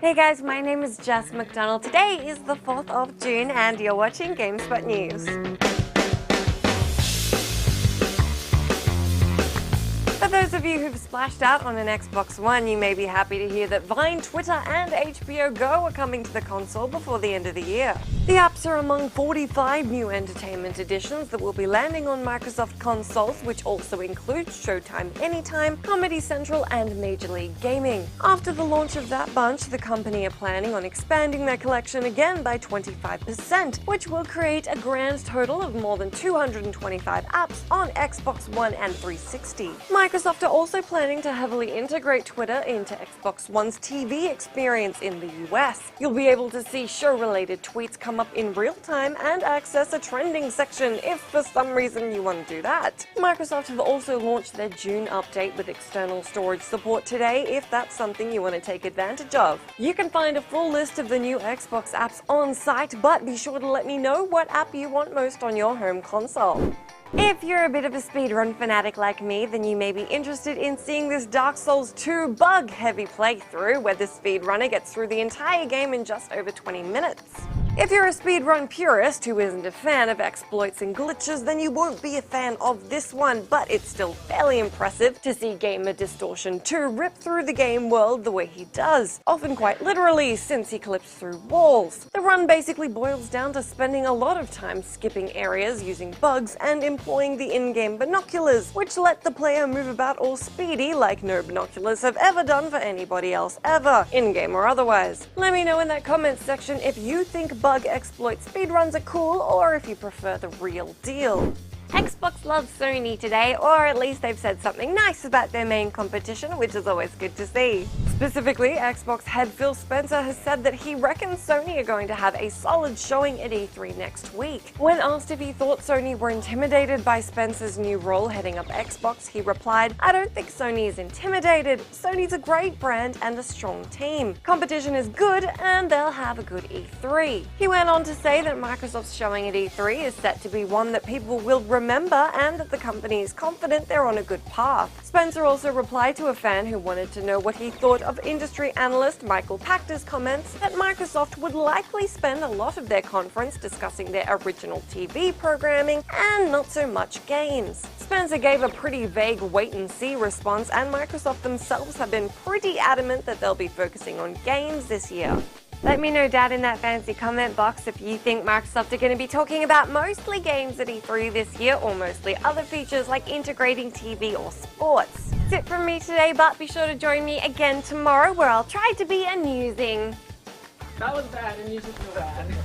Hey guys, my name is Jess McDonald. Today is the 4th of June and you're watching GameSpot News. For those of you who've splashed out on an Xbox One, you may be happy to hear that Vine, Twitter, and HBO Go are coming to the console before the end of the year. The apps are among 45 new entertainment additions that will be landing on Microsoft consoles, which also include Showtime Anytime, Comedy Central, and Major League Gaming. After the launch of that bunch, the company are planning on expanding their collection again by 25%, which will create a grand total of more than 225 apps on Xbox One and 360. Microsoft are also planning to heavily integrate Twitter into Xbox One's TV experience in the US. You'll be able to see show-related tweets come up in real time and access a trending section if for some reason you want to do that. Microsoft have also launched their June update with external storage support today if that's something you want to take advantage of. You can find a full list of the new Xbox apps on site, but be sure to let me know what app you want most on your home console. If you're a bit of a speedrun fanatic like me, then you may be interested in seeing this Dark Souls 2 bug-heavy playthrough where the speedrunner gets through the entire game in just over 20 minutes. If you're a speedrun purist who isn't a fan of exploits and glitches, then you won't be a fan of this one, but it's still fairly impressive to see Gamer Distortion 2 rip through the game world the way he does, often quite literally since he clips through walls. The run basically boils down to spending a lot of time skipping areas using bugs and employing the in-game binoculars, which let the player move about all speedy like no binoculars have ever done for anybody else ever, in-game or otherwise. Let me know in that comments section if you think bug exploit speedruns are cool or if you prefer the real deal. Xbox loves Sony today, or at least they've said something nice about their main competition, which is always good to see. Specifically, Xbox head Phil Spencer has said that he reckons Sony are going to have a solid showing at E3 next week. When asked if he thought Sony were intimidated by Spencer's new role heading up Xbox, he replied, "I don't think Sony is intimidated. Sony's a great brand and a strong team. Competition is good and they'll have a good E3. He went on to say that Microsoft's showing at E3 is set to be one that people will remember and that the company is confident they're on a good path. Spencer also replied to a fan who wanted to know what he thought of industry analyst Michael Pachter's comments that Microsoft would likely spend a lot of their conference discussing their original TV programming and not so much games. Spencer gave a pretty vague wait-and-see response, and Microsoft themselves have been pretty adamant that they'll be focusing on games this year. Let me know down in that fancy comment box if you think Microsoft are going to be talking about mostly games at E3 this year or mostly other features like integrating TV or sports. That's it from me today, but be sure to join me again tomorrow where I'll try to be amusing. That was bad and you just feel bad.